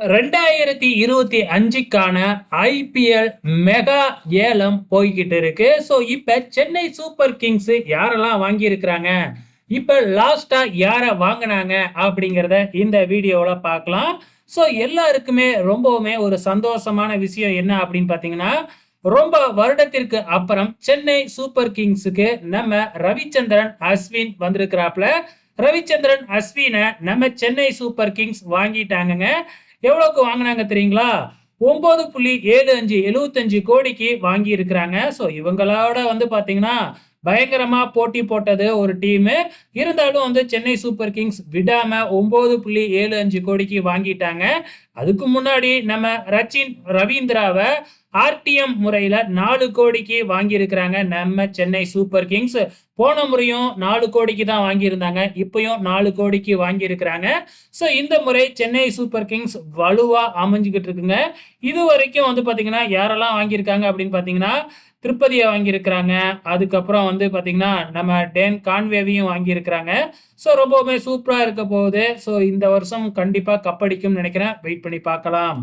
2025க்கான IPL mega ஏலம் போய்கிட்டு இருக்கு. ஸோ இப்ப சென்னை சூப்பர் கிங்ஸ் யாரெல்லாம் வாங்கியிருக்கிறாங்க, இப்ப லாஸ்டா யார வாங்குனாங்க அப்படிங்கிறத இந்த வீடியோல பார்க்கலாம். ஸோ எல்லாருக்குமே ரொம்பவுமே ஒரு சந்தோஷமான விஷயம் என்ன அப்படின்னு பார்த்தீங்கன்னா, ரொம்ப வருடத்திற்கு அப்புறம் சென்னை சூப்பர் கிங்ஸுக்கு நம்ம ரவிச்சந்திரன் அஸ்வின் வந்திருக்கிறாப்ல. ரவிச்சந்திரன் அஸ்வின நம்ம சென்னை சூப்பர் கிங்ஸ் வாங்கிட்டாங்கங்க. எவ்வளவுக்கு வாங்கினாங்க தெரியுங்களா? 9.75 75 கோடிக்கு வாங்கி இருக்கிறாங்க. ஸோ இவங்களோட வந்து பாத்தீங்கன்னா பயங்கரமா போட்டி போட்டது ஒரு டீமு. இருந்தாலும் வந்து சென்னை சூப்பர் கிங்ஸ் விடாம 9.75 கோடிக்கு வாங்கிட்டாங்க. அதுக்கு முன்னாடி நம்ம ரச்சின் ரவீந்திராவை ஆர்டிஎம் முறையில 4 கோடிக்கு வாங்கி இருக்கிறாங்க நம்ம சென்னை சூப்பர் கிங்ஸ். போன முறையும் 4 கோடிக்கு தான் வாங்கியிருந்தாங்க. இப்பயும் 4 கோடிக்கு வாங்கி இருக்கிறாங்க. ஸோ இந்த முறை சென்னை சூப்பர் கிங்ஸ் வலுவா அமைஞ்சுக்கிட்டு இருக்குங்க. இது வரைக்கும் வந்து பாத்தீங்கன்னா யாரெல்லாம் வாங்கியிருக்காங்க அப்படின்னு பாத்தீங்கன்னா, திருப்பதியை வாங்கியிருக்கிறாங்க. அதுக்கப்புறம் வந்து பாத்தீங்கன்னா நம்ம டேன் கான்வேவையும் வாங்கியிருக்கிறாங்க. ஸோ ரொம்பவுமே சூப்பரா இருக்க போகுது. ஸோ இந்த வருஷம் கண்டிப்பா கப்படிக்கும்னு நினைக்கிறேன். வெயிட் பண்ணி பார்க்கலாம்.